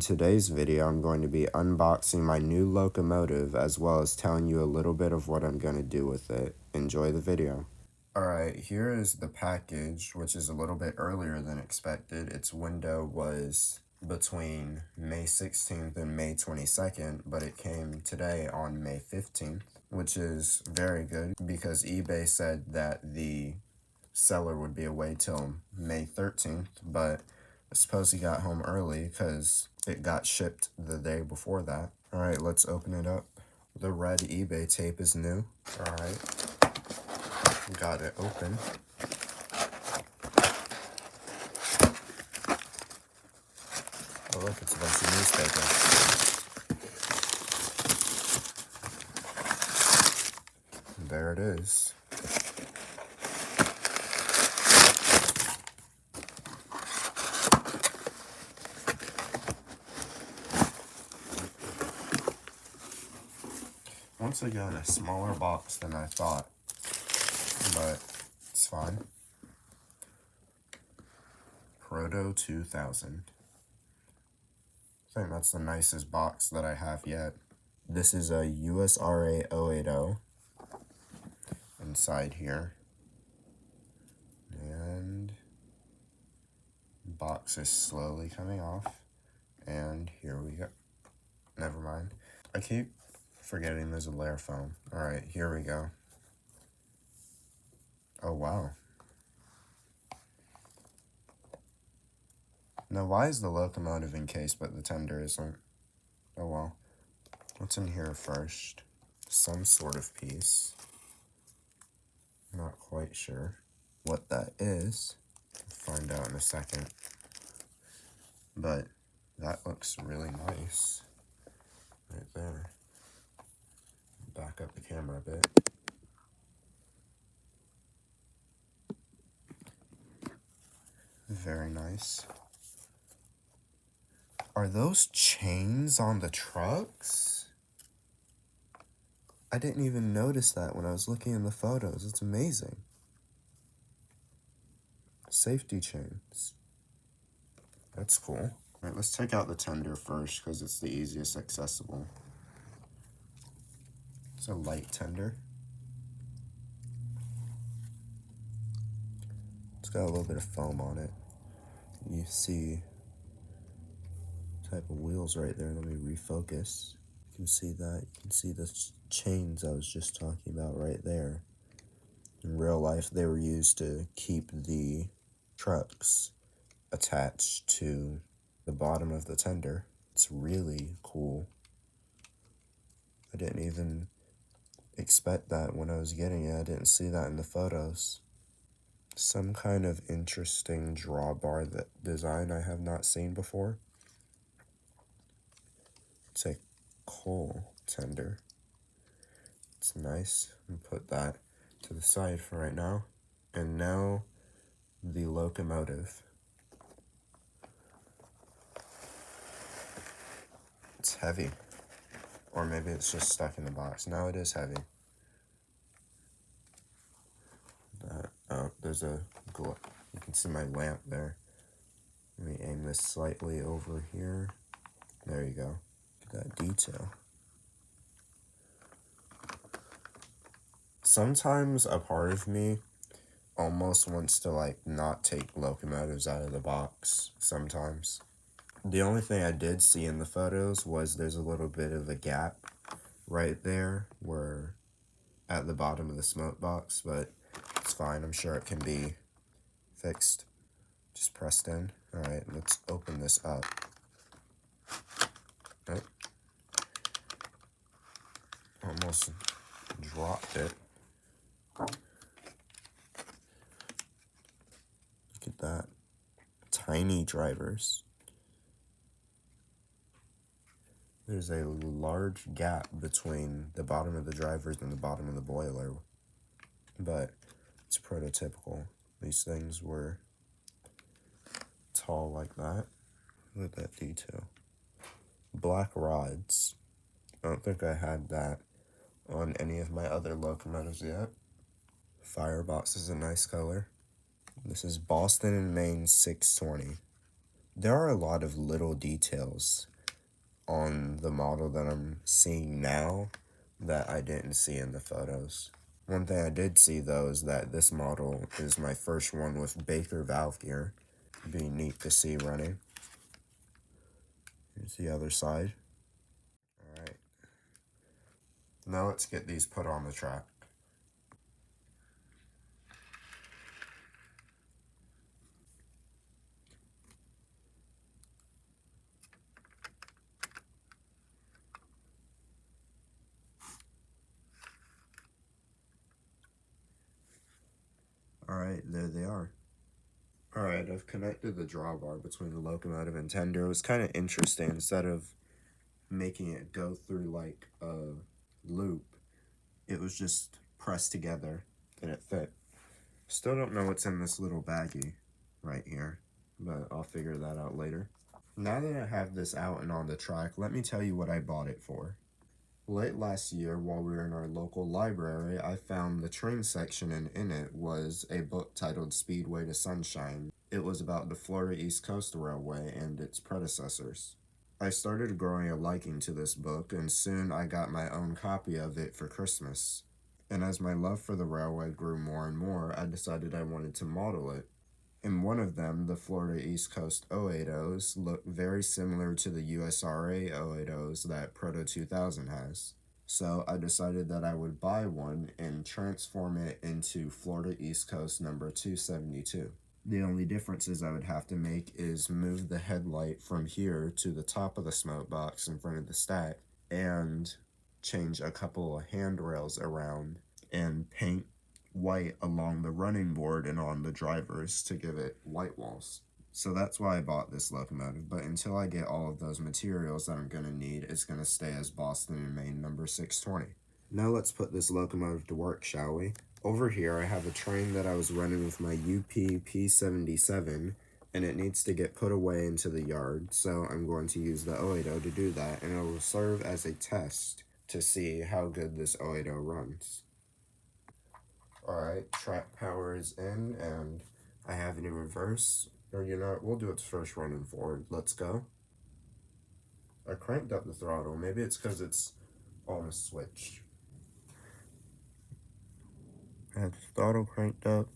today's video, I'm going to be unboxing my new locomotive as well as telling you a little bit of what I'm going to do with it. Enjoy the video. Alright, here is the package, which is a little bit earlier than expected. Its window was between May 16th and May 22nd, but it came today on May 15th, which is very good because eBay said that the seller would be away till May 13th, but I suppose he got home early because it got shipped the day before that. Alright, let's open it up. The red eBay tape is new. Alright, got it open. Oh look, it's a bunch of newspaper. There it is. Once again, a smaller box than I thought, but it's fine. Proto 2000. I think that's the nicest box that I have yet. This is a USRA 080 inside here. And the box is slowly coming off. And here we go. Never mind. I keep forgetting there's a layer foam. Alright, here we go. Oh, wow. Now, why is the locomotive encased but the tender isn't? Oh, well. What's in here first? Some sort of piece. Not quite sure what that is. We'll find out in a second. But that looks really nice. Right there. Back up the camera a bit. Very nice. Are those chains on the trucks? I didn't even notice that when I was looking in the photos. It's amazing. Safety chains. That's cool. All right, let's take out the tender first because it's the easiest accessible. It's a light tender. It's got a little bit of foam on it. You see type of wheels right there. Let me refocus. You can see that. You can see the chains I was just talking about right there. In real life, they were used to keep the trucks attached to the bottom of the tender. It's really cool. I didn't even expect that when I was getting it. I didn't see that in the photos. Some kind of interesting drawbar design I have not seen before. It's a coal tender. It's nice. I'm gonna put that to the side for right now. And now the locomotive. It's heavy. Or maybe it's just stuck in the box. No, it is heavy. There's a glow. You can see my lamp there. Let me aim this slightly over here. There you go. Look at that detail. Sometimes a part of me almost wants to like not take locomotives out of the box sometimes. The only thing I did see in the photos was there's a little bit of a gap right there where at the bottom of the smoke box, but it's fine. I'm sure it can be fixed. Just pressed in. Alright, let's open this up. Oh. Almost dropped it. Look at that. Tiny drivers. There's a large gap between the bottom of the drivers and the bottom of the boiler. But it's prototypical. These things were tall like that. Look at that detail. Black rods. I don't think I had that on any of my other locomotives yet. Firebox is a nice color. This is Boston Maine 620. There are a lot of little details on the model that I'm seeing now that I didn't see in the photos. One thing I did see though is that this model is my first one with Baker valve gear. It'd be neat to see running. Here's the other side. Alright. Now let's get these put on the track. Alright, there they are. Alright, I've connected the drawbar between the locomotive and tender. It was kind of interesting. Instead of making it go through like a loop, it was just pressed together and it fit. Still don't know what's in this little baggie right here, but I'll figure that out later. Now that I have this out and on the track, let me tell you what I bought it for. Late last year, while we were in our local library, I found the train section, and in it was a book titled Speedway to Sunshine. It was about the Florida East Coast Railway and its predecessors. I started growing a liking to this book, and soon I got my own copy of it for Christmas. And as my love for the railway grew more and more, I decided I wanted to model it. In one of them, the Florida East Coast 080s look very similar to the USRA 080s that Proto 2000 has. So I decided that I would buy one and transform it into Florida East Coast number 272. The only differences I would have to make is move the headlight from here to the top of the smoke box in front of the stack and change a couple of handrails around and paint white along the running board and on the drivers to give it white walls. So that's why I bought this locomotive, but until I get all of those materials that I'm going to need, it's going to stay as Boston Maine number 620. Now let's put this locomotive to work, shall we? Over here I have a train that I was running with my UP P77, and it needs to get put away into the yard, so I'm going to use the 080 to do that, and it will serve as a test to see how good this 080 runs. Alright, track power is in, and I have it in reverse. Or you know what, we'll do its first running forward. Let's go. I cranked up the throttle. Maybe it's because it's on a switch. I had the throttle cranked up.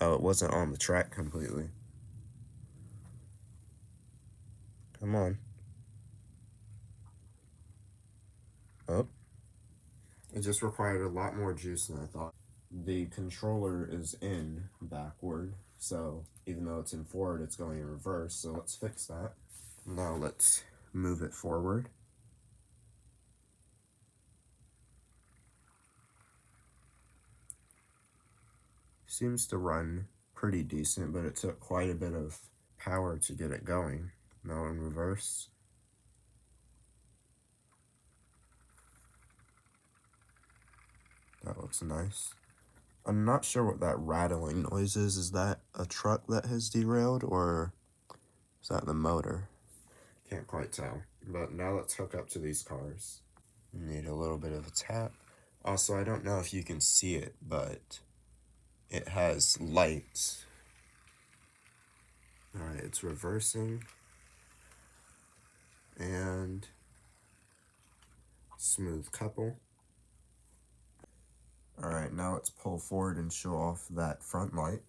Oh, it wasn't on the track completely. Come on. Oh. It just required a lot more juice than I thought. The controller is in backward, so even though it's in forward, it's going in reverse, so let's fix that. Now let's move it forward. Seems to run pretty decent, but it took quite a bit of power to get it going. Now in reverse. That looks nice. I'm not sure what that rattling noise is. Is that a truck that has derailed, or is that the motor? Can't quite tell. But now let's hook up to these cars. Need a little bit of a tap. Also, I don't know if you can see it, but it has lights. Alright, it's reversing. And smooth couple. Alright, now let's pull forward and show off that front light.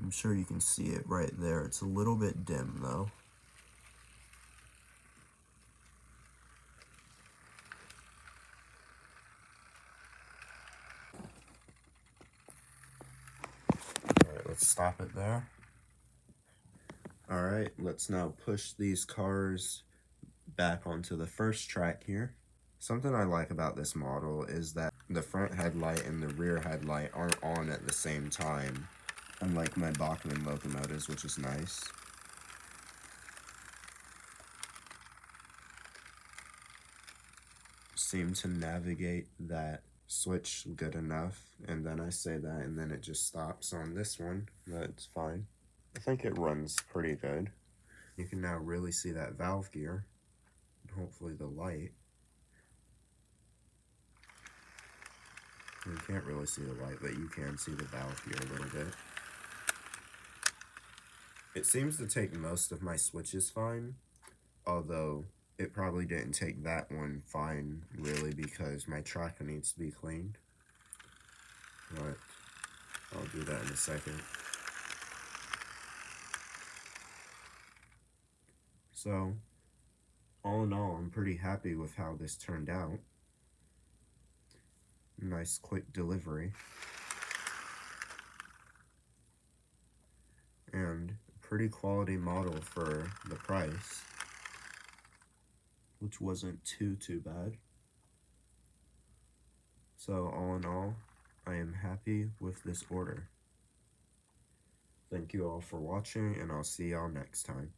I'm sure you can see it right there. It's a little bit dim though. Alright, let's stop it there. Alright, let's now push these cars back onto the first track here. Something I like about this model is that the front headlight and the rear headlight aren't on at the same time, unlike my Bachmann locomotives, which is nice. Seem to navigate that switch good enough, and then I say that and then it just stops on this one, but it's fine. I think it runs pretty good. You can now really see that valve gear, and hopefully the light. You can't really see the light, but you can see the valve here a little bit. It seems to take most of my switches fine, although it probably didn't take that one fine, really, because my tracker needs to be cleaned. But I'll do that in a second. So, all in all, I'm pretty happy with how this turned out. Nice quick delivery. And pretty quality model for the price, which wasn't too bad. So all in all, I am happy with this order. Thank you all for watching, and I'll see y'all next time.